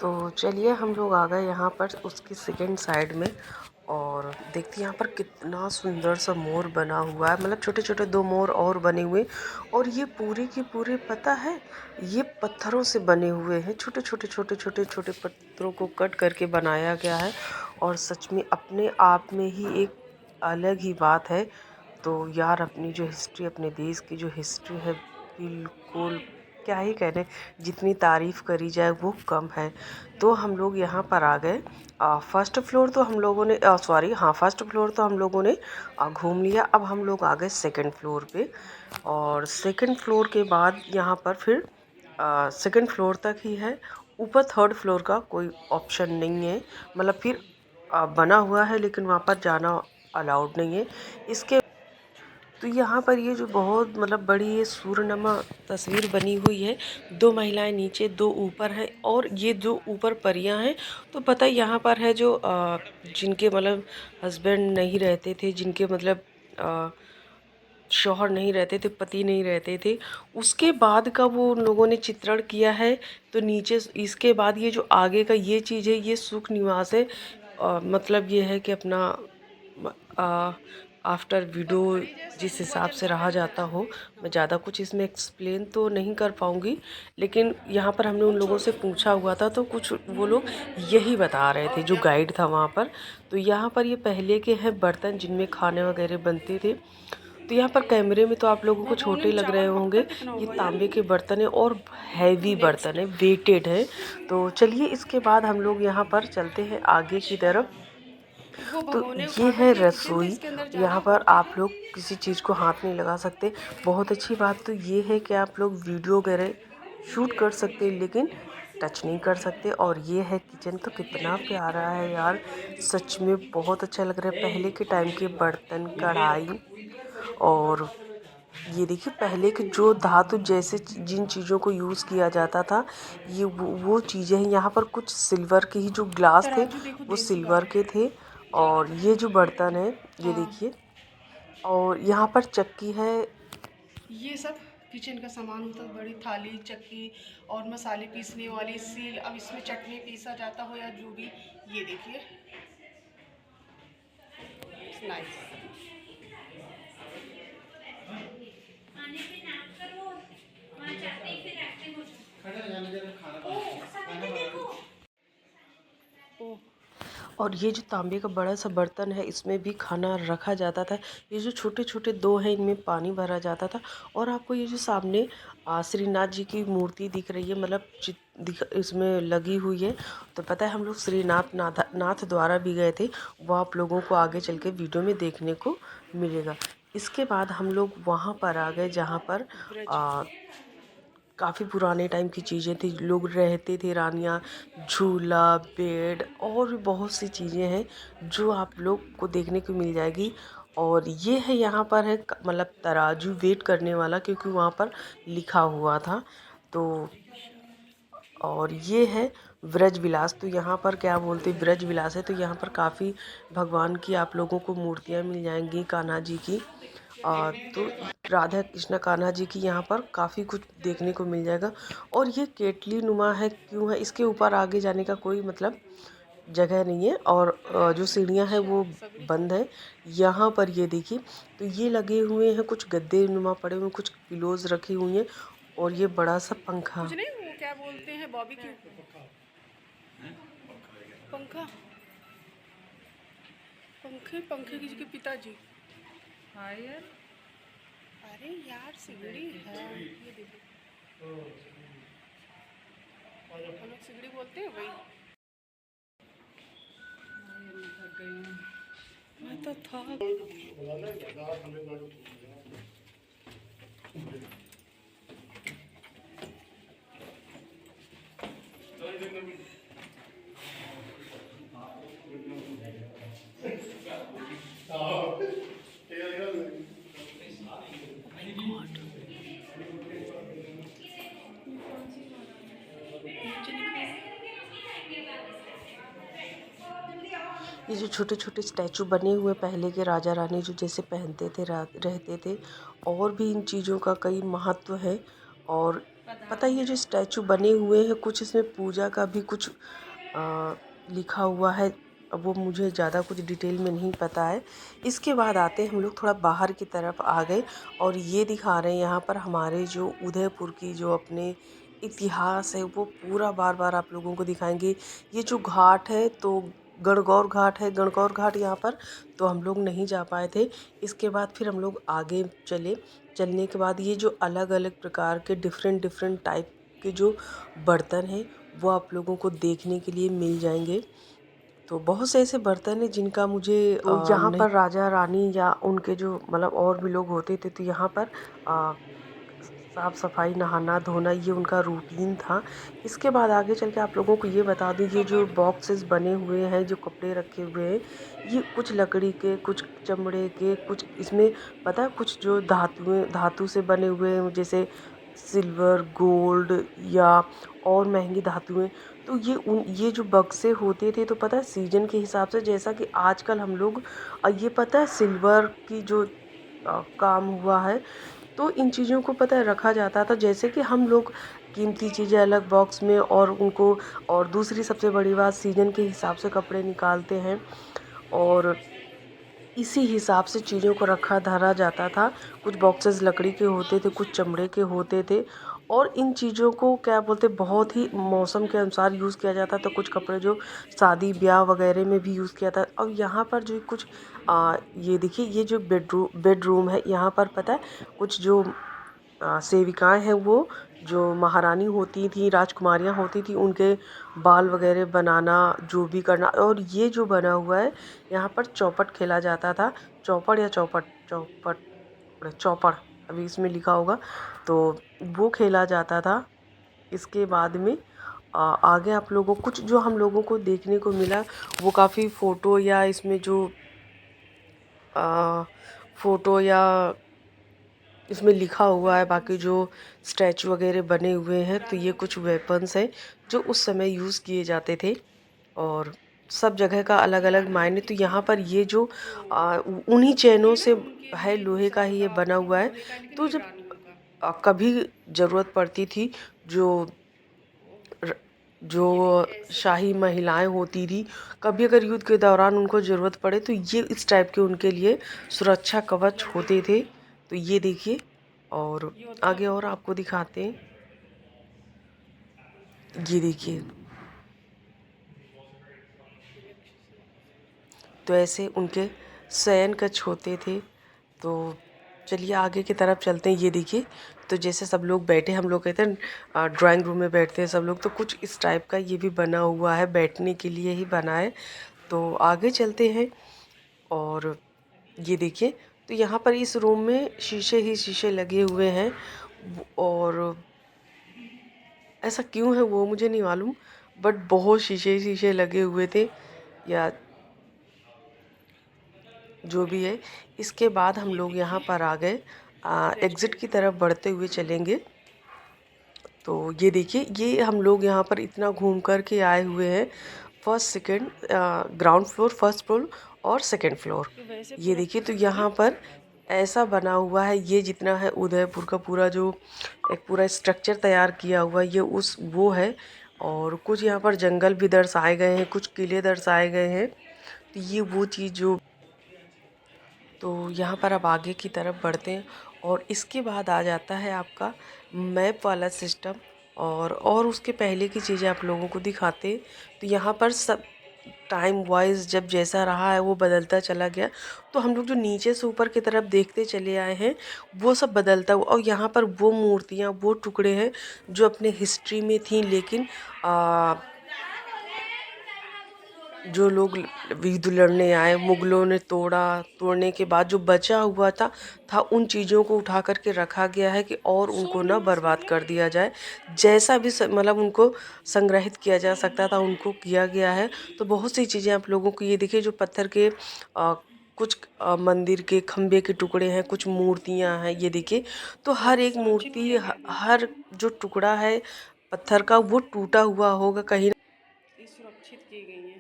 तो चलिए हम लोग आ गए यहाँ पर उसकी सेकंड साइड में। और देखते हैं यहाँ पर कितना सुंदर सा मोर बना हुआ है, मतलब छोटे छोटे दो मोर और बने हुए। और ये पूरे के पूरे पता है ये पत्थरों से बने हुए हैं, छोटे छोटे छोटे छोटे छोटे पत्थरों को कट करके बनाया गया है। और सच में अपने आप में ही एक अलग ही बात है। तो यार अपनी जो हिस्ट्री, अपने देश की जो हिस्ट्री है, बिल्कुल क्या ही कहने, जितनी तारीफ़ करी जाए वो कम है। तो हम लोग यहाँ पर आ गए। फर्स्ट फ्लोर तो हम लोगों ने सॉरी हाँ फर्स्ट फ्लोर तो हम लोगों ने घूम लिया। अब हम लोग आ गए सेकंड फ्लोर पे। और सेकंड फ्लोर के बाद यहाँ पर फिर सेकंड फ्लोर तक ही है। ऊपर थर्ड फ्लोर का कोई ऑप्शन नहीं है, मतलब फिर बना हुआ है लेकिन वहाँ पर जाना अलाउड नहीं है। इसके तो यहाँ पर ये जो बहुत मतलब बड़ी ये सूरनमा तस्वीर बनी हुई है, दो महिलाएं नीचे दो ऊपर हैं। और ये जो ऊपर परियां हैं, तो पता है यहाँ पर है जो जिनके मतलब हस्बैंड नहीं रहते थे, जिनके मतलब शौहर नहीं रहते थे, पति नहीं रहते थे, उसके बाद का वो उन लोगों ने चित्रण किया है। तो नीचे इसके बाद ये जो आगे का ये चीज़ है, ये सुख निवास है। मतलब ये है कि अपना आफ्टर विडो जिस हिसाब से रहा जाता हो। मैं ज़्यादा कुछ इसमें एक्सप्लेन तो नहीं कर पाऊँगी, लेकिन यहाँ पर हमने उन लोगों से पूछा हुआ था तो कुछ वो लोग यही बता रहे थे, जो गाइड था वहाँ पर। तो यहाँ पर ये पहले के हैं बर्तन जिनमें खाने वगैरह बनते थे। तो यहाँ पर कैमरे में तो आप लोगों को छोटे लग रहे होंगे, ये तांबे के बर्तन है और हैवी बर्तन है, वेटेड है। तो चलिए इसके बाद हम लोग यहाँ पर चलते हैं आगे की तरफ। तो ये है रसोई। यहाँ पर आप लोग किसी चीज़ को हाथ नहीं लगा सकते। बहुत अच्छी बात तो ये है कि आप लोग वीडियो वगैरह शूट कर सकते हैं लेकिन टच नहीं कर सकते। और ये है किचन, तो कितना प्यारा है यार, सच में बहुत अच्छा लग रहा है। पहले के टाइम के बर्तन, कढ़ाई, और ये देखिए पहले के जो धातु जैसे जिन चीज़ों को यूज़ किया जाता था, ये वो चीज़ें हैं। यहाँ पर कुछ सिल्वर के ही जो ग्लास थे वो सिल्वर के थे। और ये जो बर्तन है ये देखिए, और यहाँ पर चक्की है। ये सब किचन का सामान होता है, बड़ी थाली, चक्की और मसाले पीसने वाली सील। अब इसमें चटनी पीसा जाता हो या जो भी, ये देखिए नाइस। और ये जो तांबे का बड़ा सा बर्तन है, इसमें भी खाना रखा जाता था। ये जो छोटे छोटे दो हैं, इनमें पानी भरा जाता था। और आपको ये जो सामने श्रीनाथ जी की मूर्ति दिख रही है, मतलब इसमें लगी हुई है। तो पता है हम लोग नाथ द्वारा भी गए थे, वो आप लोगों को आगे चल के वीडियो में देखने को मिलेगा। इसके बाद हम लोग वहाँ पर आ गए जहाँ पर काफ़ी पुराने टाइम की चीज़ें थी, लोग रहते थे, रानियाँ, झूला, बेड और भी बहुत सी चीज़ें हैं जो आप लोग को देखने को मिल जाएगी। और ये है यहाँ पर है मतलब तराजू वेट करने वाला, क्योंकि वहाँ पर लिखा हुआ था। तो और ये है ब्रज विलास। तो यहाँ पर क्या बोलते ब्रज विलास है। तो यहाँ पर काफ़ी भगवान की आप लोगों को मूर्तियाँ मिल जाएंगी, कान्हा जी की। तो राधा कृष्ण कान्हा जी की यहाँ पर काफ़ी कुछ देखने को मिल जाएगा। और ये केटली नुमा है, क्यों है, इसके ऊपर आगे जाने का कोई मतलब जगह नहीं है। और जो सीढ़ियाँ हैं वो बंद है। यहाँ पर ये देखिए, तो ये लगे हुए हैं कुछ गद्दे नुमा पड़े हुए, कुछ पिलोज रखी हुई हैं। और ये बड़ा सा पंखा। कुछ नहीं, वो क्या बोलते हैं, बॉबी क्यू, पंखा, पंखे पंखे किसी के पिताजी। हाँ यार, अरे यार सिगड़ी है, ये देखो हम लोग सिगड़ी बोलते हैं भाई। मैं तो था ये जो छोटे छोटे स्टैचू बने हुए पहले के राजा रानी जो जैसे पहनते थे रहते थे, और भी इन चीज़ों का कई महत्व है। और पता है ये जो स्टैचू बने हुए हैं कुछ इसमें पूजा का भी कुछ लिखा हुआ है। अब वो मुझे ज़्यादा कुछ डिटेल में नहीं पता है। इसके बाद आते हैं हम लोग थोड़ा बाहर की तरफ आ गए और ये दिखा रहे हैं यहाँ पर हमारे जो उदयपुर की जो अपने इतिहास है वो पूरा बार बार आप लोगों को दिखाएंगे। ये जो घाट है तो गणगौर घाट है, गणगौर घाट यहाँ पर तो हम लोग नहीं जा पाए थे। इसके बाद फिर हम लोग आगे चले। चलने के बाद ये जो अलग अलग प्रकार के डिफरेंट डिफरेंट टाइप के जो बर्तन हैं वो आप लोगों को देखने के लिए मिल जाएंगे। तो बहुत से ऐसे बर्तन हैं जिनका मुझे तो यहाँ पर राजा रानी या उनके जो मतलब और भी लोग होते थे तो यहाँ पर साफ सफाई नहाना धोना ये उनका रूटीन था। इसके बाद आगे चल के आप लोगों को ये बता दूँ ये जो बॉक्सेस बने हुए हैं जो कपड़े रखे हुए हैं ये कुछ लकड़ी के कुछ चमड़े के कुछ इसमें पता है कुछ जो धातु से बने हुए हैं जैसे सिल्वर गोल्ड या और महंगी धातुएं। तो ये जो बक्से होते थे तो पता है सीजन के हिसाब से जैसा कि आजकल हम लोग ये पता है सिल्वर की जो काम हुआ है तो इन चीज़ों को पता है रखा जाता था जैसे कि हम लोग कीमती चीज़ें अलग बॉक्स में और उनको और दूसरी सबसे बड़ी बात सीजन के हिसाब से कपड़े निकालते हैं और इसी हिसाब से चीज़ों को रखा धरा जाता था। कुछ बॉक्सेस लकड़ी के होते थे कुछ चमड़े के होते थे और इन चीज़ों को क्या बोलते बहुत ही मौसम के अनुसार यूज़ किया जाता था। कुछ कपड़े जो शादी ब्याह वगैरह में भी यूज़ किया था। और यहाँ पर जो कुछ ये देखिए ये जो बेडरूम है यहाँ पर पता है कुछ जो सेविकाएं हैं वो जो महारानी होती थी राजकुमारियां होती थी उनके बाल वगैरह बनाना जो भी करना। और ये जो बना हुआ है यहाँ पर चौपट खेला जाता था। चौपड़ या चौपट चौपट चौपड़ अभी इसमें लिखा होगा तो वो खेला जाता था। इसके बाद में आगे आप लोगों कुछ जो हम लोगों को देखने को मिला वो काफ़ी फ़ोटो या इसमें जो फ़ोटो या इसमें लिखा हुआ है बाकी जो स्टैचू वगैरह बने हुए हैं तो ये कुछ वेपन्स हैं जो उस समय यूज़ किए जाते थे और सब जगह का अलग अलग मायने। तो यहाँ पर ये जो उन्हीं चैनों ये ना से उनके है लिए लोहे यूज़ का था ही ये था बना हुआ है। लोहे का लेकिन तो ये जब रानियों का। कभी ज़रूरत पड़ती थी जो र- जो ये देखिए ऐसे शाही महिलाएं होती थी कभी अगर युद्ध के दौरान उनको ज़रूरत पड़े तो ये इस टाइप के उनके लिए सुरक्षा कवच लड़के होते थे थे। तो ये देखिए और ये होता आगे और आपको दिखाते हैं। ये देखिए तो ऐसे उनके शयन कक्ष होते थे। तो चलिए आगे की तरफ चलते हैं। ये देखिए तो जैसे सब लोग बैठे हम लोग कहते हैं ड्राइंग रूम में बैठते हैं सब लोग तो कुछ इस टाइप का ये भी बना हुआ है बैठने के लिए ही बना है। तो आगे चलते हैं और ये देखिए तो यहाँ पर इस रूम में शीशे ही शीशे लगे हुए हैं और ऐसा क्यों है वो मुझे नहीं मालूम बट बहुत शीशे ही शीशे लगे हुए थे या जो भी है। इसके बाद हम ये लोग यहाँ देखिए पर आ गए एग्ज़िट की रेस्टोरेंट। तरफ बढ़ते हुए चलेंगे। तो ये देखिए ये हम लोग यहाँ पर इतना घूम कर के आए हुए हैं first second ground floor first floor और सेकंड फ्लोर। तो वैसे ये पूरा देखिए तो पूरे यहाँ पर ऐसा बना हुआ है ये जितना है उदयपुर का पूरा जो एक पूरा स्ट्रक्चर तैयार किया हुआ ये उस वो है। और कुछ यहाँ पर जंगल भी दर्शाए गए हैं कुछ किले दर्शाए गए हैं। तो ये वो चीज़ जो तो यहाँ पर अब आगे की तरफ बढ़ते हैं और इसके बाद आ जाता है आपका मैप वाला सिस्टम और उसके पहले की चीज़ें आप लोगों को दिखाते हैं। तो यहाँ पर सब टाइम वाइज जब जैसा रहा है वो बदलता चला गया। तो हम लोग जो नीचे से ऊपर की तरफ देखते चले आए हैं वो सब बदलता हुआ और यहाँ पर वो मूर्तियाँ वो टुकड़े हैं जो अपने हिस्ट्री में थी लेकिन जो लोग युद्ध लड़ने आए मुगलों ने तोड़ने के बाद जो बचा हुआ था उन चीज़ों को उठा करके रखा गया है कि और उनको ना बर्बाद कर दिया जाए। जैसा भी मतलब उनको संग्रहित किया जा सकता था उनको किया गया है। तो बहुत सी चीज़ें आप लोगों को ये देखिए जो पत्थर के कुछ मंदिर के खंबे के टुकड़े हैं कुछ मूर्तियां हैं ये देखिए। तो हर एक सुरक्षित मूर्ति किया गया हर जो टुकड़ा है पत्थर का वो टूटा हुआ होगा कहीं ये सुरक्षित की गई हैं।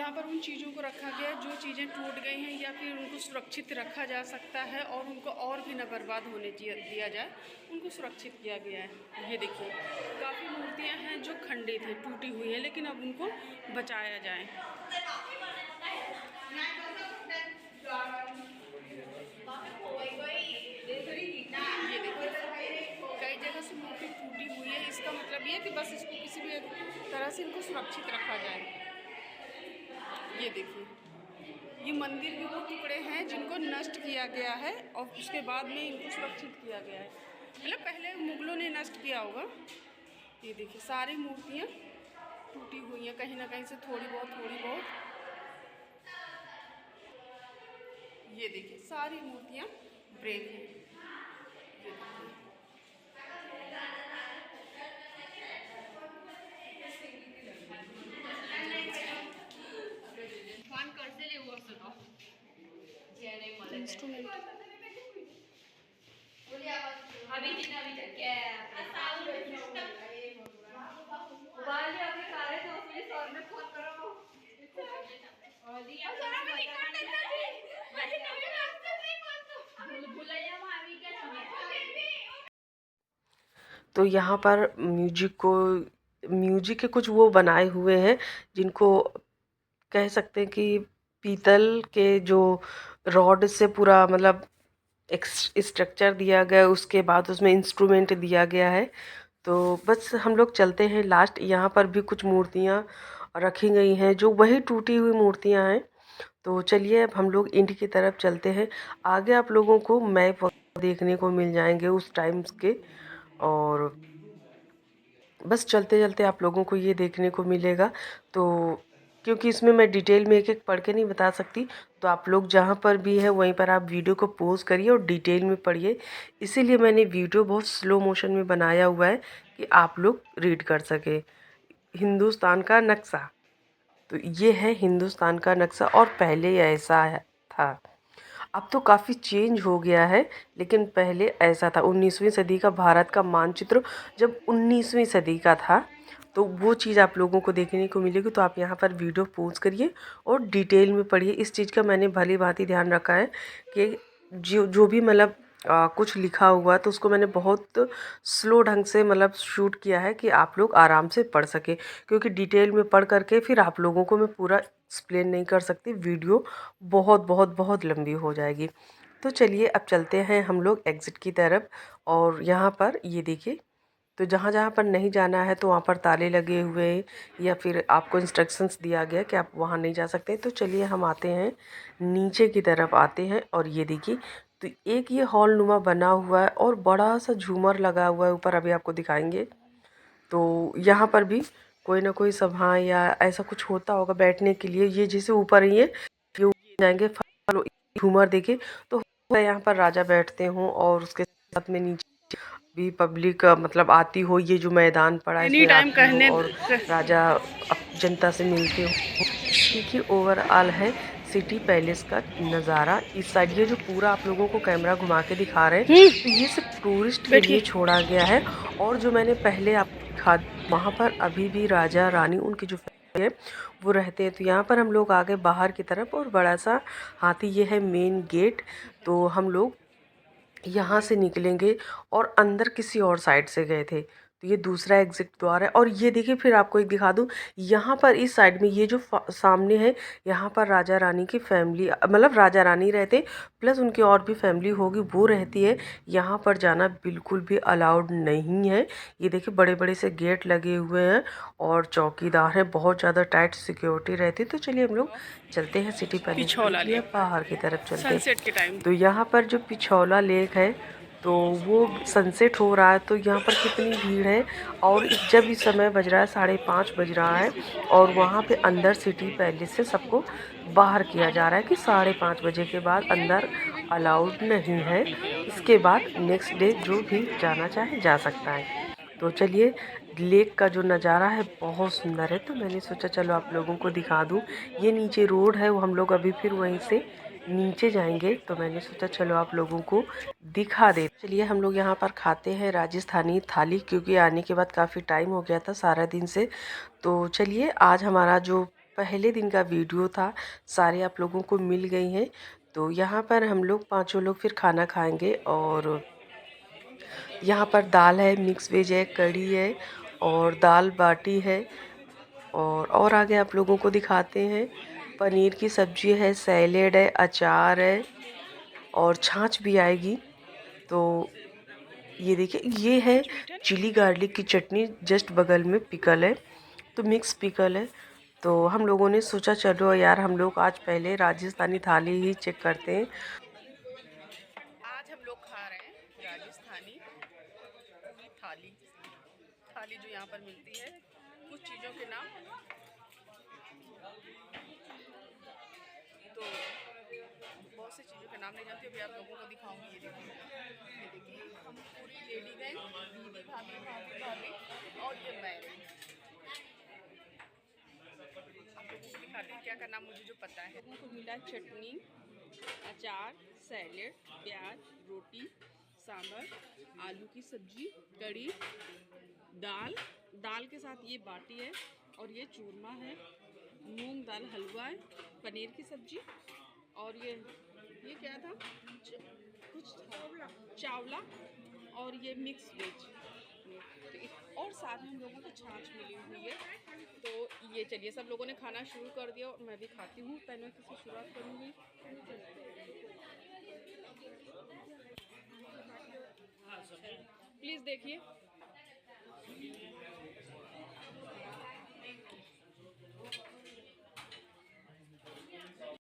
यहाँ पर उन चीज़ों को रखा गया है जो चीज़ें टूट गई हैं या फिर उनको सुरक्षित रखा जा सकता है और उनको और भी न बर्बाद होने दिया जाए, उनको सुरक्षित किया गया है। ये देखिए काफ़ी मूर्तियाँ हैं जो खंडित हैं, टूटी हुई हैं, लेकिन अब उनको बचाया जाए। ये देखिए कई जगह से मूर्ति टूटी हुई है, इसका मतलब ये है कि बस इसको किसी भी तरह से इनको सुरक्षित रखा जाए। ये देखिए ये मंदिर के वो टुकड़े हैं जिनको नष्ट किया गया है और उसके बाद में इनको सुरक्षित किया गया है, मतलब पहले मुगलों ने नष्ट किया होगा। ये देखिए सारी मूर्तियाँ टूटी हुई हैं, कहीं ना कहीं से थोड़ी बहुत। ये देखिए सारी मूर्तियाँ ब्रेक हैं। ये देखिए इंस्ट्रूमेंट तो यहाँ पर म्यूजिक के कुछ वो बनाए हुए हैं जिनको कह सकते हैं कि पीतल के जो रॉड से पूरा मतलब एक स्ट्रक्चर दिया गया, उसके बाद उसमें इंस्ट्रूमेंट दिया गया है। तो बस हम लोग चलते हैं लास्ट। यहाँ पर भी कुछ मूर्तियाँ रखी गई हैं जो वही टूटी हुई मूर्तियाँ हैं। तो चलिए अब हम लोग इंड की तरफ चलते हैं। आगे आप लोगों को मैप देखने को मिल जाएंगे उस टाइम्स के, और बस चलते चलते आप लोगों को ये देखने को मिलेगा। तो क्योंकि इसमें मैं डिटेल में एक एक पढ़ के नहीं बता सकती, तो आप लोग जहाँ पर भी है वहीं पर आप वीडियो को पॉज करिए और डिटेल में पढ़िए। इसीलिए मैंने वीडियो बहुत स्लो मोशन में बनाया हुआ है कि आप लोग रीड कर सके। हिंदुस्तान का नक्शा, तो ये है हिंदुस्तान का नक्शा और पहले ऐसा था। अब तो काफ़ी चेंज हो गया है, लेकिन पहले ऐसा था। 19वीं सदी का भारत का मानचित्र जब 19वीं सदी का था, तो वो चीज़ आप लोगों को देखने को मिलेगी। तो आप यहाँ पर वीडियो पॉज करिए और डिटेल में पढ़िए। इस चीज़ का मैंने भली भांति ध्यान रखा है कि जो जो भी मतलब कुछ लिखा हुआ तो उसको मैंने बहुत स्लो ढंग से मतलब शूट किया है कि आप लोग आराम से पढ़ सके, क्योंकि डिटेल में पढ़ करके फिर आप लोगों को मैं पूरा एक्सप्लेन नहीं कर सकती, वीडियो बहुत लंबी हो जाएगी। तो चलिए अब चलते हैं हम लोग एग्ज़िट की तरफ। और यहाँ पर ये देखिए, तो जहाँ जहाँ पर नहीं जाना है तो वहाँ पर ताले लगे हुए हैं या फिर आपको इंस्ट्रक्शंस दिया गया कि आप वहाँ नहीं जा सकते। तो चलिए हम आते हैं नीचे की तरफ आते हैं, और ये देखिए तो एक ये हॉल नुमा बना हुआ है और बड़ा सा झूमर लगा हुआ है ऊपर, अभी आपको दिखाएंगे। तो यहाँ पर भी कोई ना कोई सभा या ऐसा कुछ होता होगा बैठने के लिए। ये जैसे ऊपर ही है, ये ऊपर जाएंगे झूमर देखे तो यहाँ पर राजा बैठते हों और उसके साथ में नीचे भी पब्लिक मतलब आती हो। ये जो मैदान पड़ा है एनी इसमें टाइम आती हो और राजा जनता से मिलते हो। देखिए ओवरऑल है सिटी पैलेस का नज़ारा। इस साइड ये जो पूरा आप लोगों को कैमरा घुमा के दिखा रहे हैं तो ये सिर्फ टूरिस्ट के लिए छोड़ा गया है। और जो मैंने पहले आपको दिखा, वहाँ पर अभी भी राजा रानी उनकी जो फैमिली है वो रहते हैं। तो यहाँ पर हम लोग आ गए बाहर की तरफ और बड़ा सा हाथी, ये है मेन गेट। तो हम लोग यहाँ से निकलेंगे और अंदर किसी और साइड से गए थे, तो ये दूसरा एग्जिट द्वार है। और ये देखिए फिर आपको एक दिखा दूँ, यहाँ पर इस साइड में ये जो सामने है, यहाँ पर राजा रानी की फैमिली मतलब राजा रानी रहते प्लस उनकी और भी फैमिली होगी वो रहती है। यहाँ पर जाना बिल्कुल भी अलाउड नहीं है। ये देखिए बड़े बड़े से गेट लगे हुए हैं और चौकीदार है, बहुत ज़्यादा टाइट सिक्योरिटी रहती है। तो चलिए हम लोग चलते हैं सिटी पैलेस के लिए, बाहर की तरफ चलते हैं। तो यहाँ पर जो पिछौला लेक है तो वो सनसेट हो रहा है, तो यहाँ पर कितनी भीड़ है। और जब इस समय बज रहा है 5:30 बज रहा है और वहाँ पे अंदर सिटी पैलेस से सबको बाहर किया जा रहा है कि 5:30 बजे के बाद अंदर अलाउड नहीं है। इसके बाद नेक्स्ट डे जो भी जाना चाहे जा सकता है। तो चलिए लेक का जो नज़ारा है बहुत सुंदर है, तो मैंने सोचा चलो आप लोगों को दिखा दूँ। ये नीचे रोड है, वो हम लोग अभी फिर वहीं से नीचे जाएंगे, तो मैंने सोचा चलो आप लोगों को दिखा दे। चलिए हम लोग यहाँ पर खाते हैं राजस्थानी थाली, क्योंकि आने के बाद काफ़ी टाइम हो गया था सारा दिन से। तो चलिए आज हमारा जो पहले दिन का वीडियो था, सारे आप लोगों को मिल गई हैं। तो यहाँ पर हम लोग पाँचों लोग फिर खाना खाएंगे। और यहाँ पर दाल है, मिक्स वेज है, कढ़ी है और दाल बाटी है। और आगे आप लोगों को दिखाते हैं, पनीर की सब्जी है, सैलेड है, अचार है और छाछ भी आएगी। तो ये देखिए, ये है चिली गार्लिक की चटनी, जस्ट बगल में पिकल है, तो मिक्स पिकल है। तो हम लोगों ने सोचा चलो यार, हम लोग आज पहले राजस्थानी थाली ही चेक करते हैं। आज हम लोग खा रहे हैं राजस्थानी पूरी थाली। थाली जो यहाँ पर मिलती है, कुछ चीज़ों के नाम तो बहुत सी चीज़ों के नाम नहीं जानती, अभी आप लोगों को दिखाऊंगी। ये देखिए हम पूरी लेडी गए, दीदी भाभी भाभी भाभी और ये मैं आप लोगों को दिखाते हैं क्या करना मुझे जो पता है। लोगों को मिला चटनी, अचार, सैलेड, प्याज, रोटी, सांभर, आलू की सब्जी, कढ़ी, दाल, दाल के साथ ये बाटी है और ये चूरमा है, मूंग दाल हलवा है, पनीर की सब्जी और ये क्या था, कुछ चावला और ये मिक्स वेज। तो और साथ में हम लोगों को छाछ मिली हुई है। तो ये चलिए, सब लोगों ने खाना शुरू कर दिया और मैं भी खाती हूँ। पहले किसी शुरुआत करूँगी। प्लीज़ देखिए।